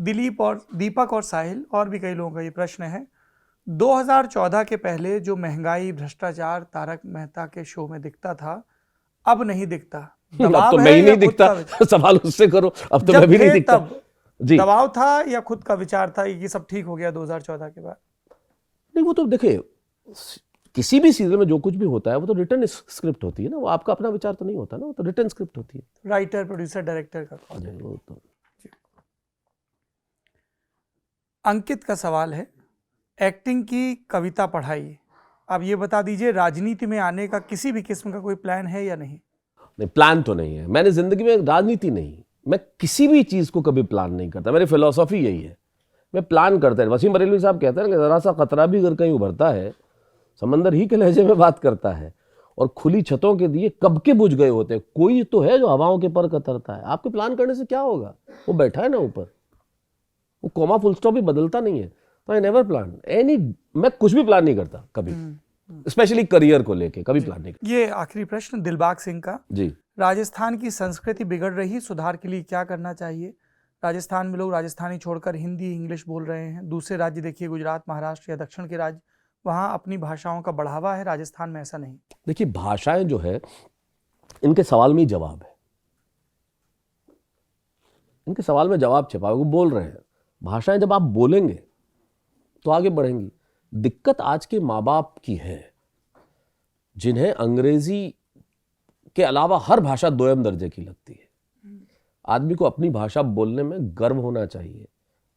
दिलीप और दीपक और साहिल और भी कई लोगों का ये प्रश्न है, 2014 के पहले जो महंगाई भ्रष्टाचार तारक मेहता के शो में दिखता था, अब नहीं दिखता। अब दबाव तो मैं है ही या नहीं खुद दिखता। का विचार? सवाल उससे करो, अब तो मैं जब भी नहीं थे दिखता तब जी। दबाव था या खुद का विचार था ये सब ठीक हो गया 2014 के बाद? नहीं, वो तो देखिए, किसी भी सीजन में जो कुछ भी होता है वो तो रिटर्न स्क्रिप्ट होती है ना, वो आपका अपना विचार तो नहीं होता ना, वो तो रिटर्न स्क्रिप्ट होती है। राइटर, प्रोड्यूसर, डायरेक्टर का कॉल है। वो तो अंकित का सवाल है, एक्टिंग की कविता पढ़ाई, अब ये बता दीजिए राजनीति में आने का किसी भी किस्म का कोई प्लान है या नहीं? नहीं, प्लान तो नहीं है। मैंने जिंदगी में राजनीति नहीं, मैं किसी भी चीज को कभी प्लान नहीं करता। मेरी फिलॉसफी यही है, मैं प्लान करता है। वसीम बरेलवी साहब कहते हैं ना कि जरा सा खतरा भी अगर कहीं उभरता है, समंदर ही के लहजे में बात करता है, और खुली छतों के दिए कब के बुझ गए होते हैं। कोई तो है जो हवाओं के पर कतरता है। आपके प्लान करने से क्या होगा, वो बैठा है ना ऊपर, वो कॉमा फुल स्टॉप भी बदलता नहीं है। तो आई नेवर प्लान एनी, मैं कुछ भी प्लान नहीं करता कभी, स्पेशली करियर को लेके कभी प्लान नहीं करता। ये आखिरी प्रश्न दिलबाग सिंह का, जी, राजस्थान की संस्कृति बिगड़ रही, सुधार के लिए क्या करना चाहिए? राजस्थान में लोग राजस्थानी छोड़कर हिंदी इंग्लिश बोल रहे हैं। दूसरे राज्य देखिए, गुजरात, महाराष्ट्र या दक्षिण के राज्य, वहाँ अपनी भाषाओं का बढ़ावा है, राजस्थान में ऐसा नहीं। देखिए भाषाएं जो है, इनके सवाल में ही जवाब है, इनके सवाल में जवाब छिपा है। वो बोल रहे हैं, भाषाएं जब आप बोलेंगे तो आगे बढ़ेंगी। दिक्कत आज के माँ बाप की है, जिन्हें अंग्रेजी के अलावा हर भाषा दोयम दर्जे की लगती है। आदमी को अपनी भाषा बोलने में गर्व होना चाहिए।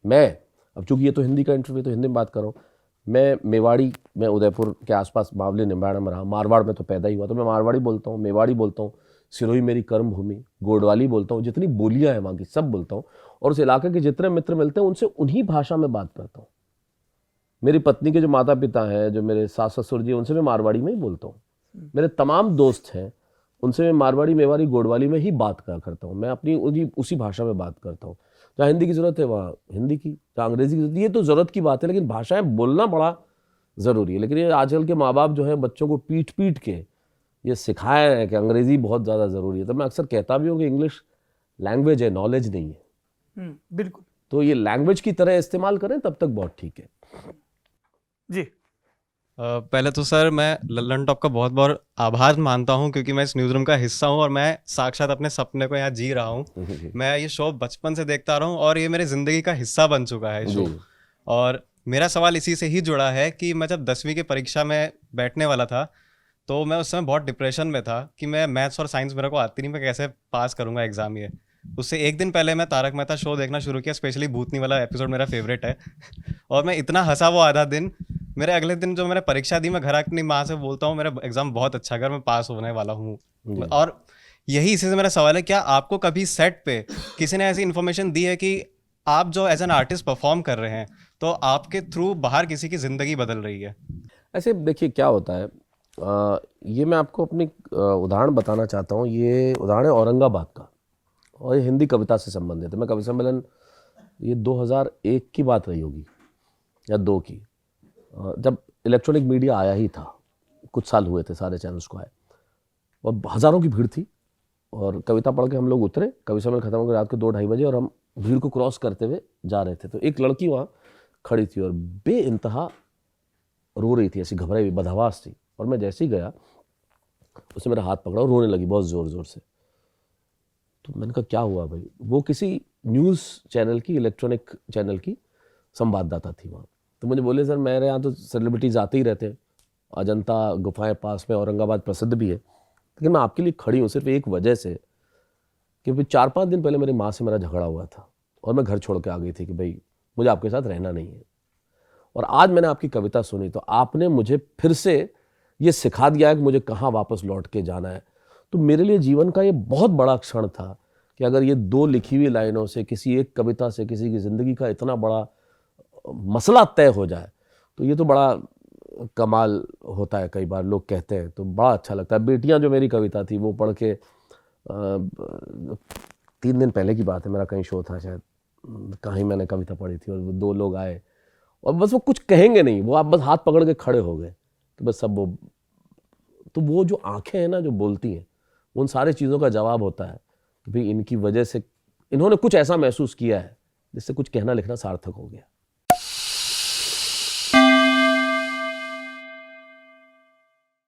मैं, अब चूंकि ये तो हिंदी का इंटरव्यू, तो हिंदी में बात कर रहा हूँ। मैं मेवाड़ी में, उदयपुर के आसपास बावली निम्बाड़ा में रहा, मारवाड़ में तो पैदा ही हुआ, तो मैं मारवाड़ी बोलता हूँ, मेवाड़ी बोलता हूँ, सिरोही मेरी कर्म भूमि, गोडवाली बोलता हूँ, जितनी बोलियाँ हैं वहाँ की सब बोलता हूँ। और उस इलाके के जितने मित्र मिलते हैं उनसे उन्हीं भाषा में बात करता हूँ। मेरी पत्नी के जो माता पिता हैं, जो मेरे सास ससुर जी, उनसे मैं मारवाड़ी में ही बोलता हूँ। मेरे तमाम दोस्त हैं, उनसे मैं मारवाड़ी, मेवाड़ी, गोडवाली में ही बात करता हूँ। मैं अपनी उसी भाषा में बात करता हूँ। जहाँ हिंदी की ज़रूरत है वहाँ हिंदी की, जहाँ अंग्रेज़ी की ज़रूरत है, ये तो ज़रूरत की बात है, लेकिन भाषाएं बोलना बड़ा ज़रूरी है। लेकिन ये आजकल के माँ बाप जो है बच्चों को पीट पीट के ये सिखाए हैं कि अंग्रेज़ी बहुत ज़्यादा ज़रूरी है। तो मैं अक्सर कहता भी हूँ कि इंग्लिश लैंग्वेज है, नॉलेज नहीं है। बिल्कुल। तो ये लैंग्वेज की तरह इस्तेमाल करें तब तक बहुत ठीक है जी। पहले तो सर मैं लल्लन टॉप का बहुत बहुत आभार मानता हूँ, क्योंकि मैं इस न्यूज़ रूम का हिस्सा हूँ और मैं साक्षात अपने सपने को यहाँ जी रहा हूँ। मैं ये शो बचपन से देखता रहा हूँ और ये मेरी ज़िंदगी का हिस्सा बन चुका है शो। और मेरा सवाल इसी से ही जुड़ा है कि मैं जब 10वीं की परीक्षा में बैठने वाला था, तो मैं उस समय बहुत डिप्रेशन में था कि मैं मैथ्स और साइंस मेरे को आती नहीं, मैं कैसे पास करूँगा एग्ज़ाम ये। उससे एक दिन पहले मैं तारक मेहता शो देखना शुरू किया, स्पेशली भूतनी वाला एपिसोड मेरा फेवरेट है। और मैं इतना हंसा वो आधा दिन। मेरे अगले दिन जो मैंने परीक्षा दी, मैं घर अपनी माँ से बोलता हूँ मेरा एग्जाम बहुत अच्छा कर, मैं पास होने वाला हूँ। और यही इसी से मेरा सवाल है, क्या आपको कभी सेट पे किसी ने ऐसी इन्फॉर्मेशन दी है कि आप जो एज एन आर्टिस्ट परफॉर्म कर रहे हैं तो आपके थ्रू बाहर किसी की ज़िंदगी बदल रही है? ऐसे देखिए क्या होता है, ये मैं आपको अपनी उदाहरण बताना चाहता हूँ। ये उदाहरण है औरंगाबाद का, और ये हिंदी कविता से संबंधित है। मैं कवि सम्मेलन, ये 2001 की बात रही होगी या 2 की, जब इलेक्ट्रॉनिक मीडिया आया ही था, कुछ साल हुए थे सारे चैनल्स को आए, और हज़ारों की भीड़ थी। और कविता पढ़ के हम लोग उतरे, कवि सम्मेलन खत्म हो गया रात के 2-2:30 बजे, और हम भीड़ को क्रॉस करते हुए जा रहे थे। तो एक लड़की वहाँ खड़ी थी और बेइंतहा रो रही थी, ऐसी घबराई हुई, बदहवास थी। और मैं जैसे ही गया, उसने मेरा हाथ पकड़ा और रोने लगी बहुत ज़ोर ज़ोर से। तो मैंने कहा क्या हुआ भाई? वो किसी न्यूज़ चैनल की, इलेक्ट्रॉनिक चैनल की संवाददाता थी वहाँ। तो मुझे बोले सर मेरे यहाँ तो सेलिब्रिटीज़ आते ही रहते हैं, अजंता गुफाएं पास में, औरंगाबाद प्रसिद्ध भी है, लेकिन मैं आपके लिए खड़ी हूँ सिर्फ एक वजह से कि 4-5 दिन पहले मेरी माँ से मेरा झगड़ा हुआ था और मैं घर छोड़ के आ गई थी कि भाई मुझे आपके साथ रहना नहीं है। और आज मैंने आपकी कविता सुनी तो आपने मुझे फिर से ये सिखा दिया है कि मुझे कहाँ वापस लौट के जाना है। तो मेरे लिए जीवन का ये बहुत बड़ा क्षण था कि अगर ये 2 लिखी हुई लाइनों से, किसी एक कविता से किसी की ज़िंदगी का इतना बड़ा मसला तय हो जाए, तो ये तो बड़ा कमाल होता है। कई बार लोग कहते हैं तो बड़ा अच्छा लगता है। बेटियां जो मेरी कविता थी वो पढ़ के 3 दिन पहले की बात है, मेरा कहीं शो था शायद, कहीं मैंने कविता पढ़ी थी और वो 2 लोग आए और बस वो कुछ कहेंगे नहीं, वो आप बस हाथ पकड़ के खड़े हो गए। तो बस सब वो जो आंखें हैं ना जो बोलती हैं, उन सारी चीज़ों का जवाब होता है कि भाई इनकी वजह से इन्होंने कुछ ऐसा महसूस किया है जिससे कुछ कहना लिखना सार्थक हो गया।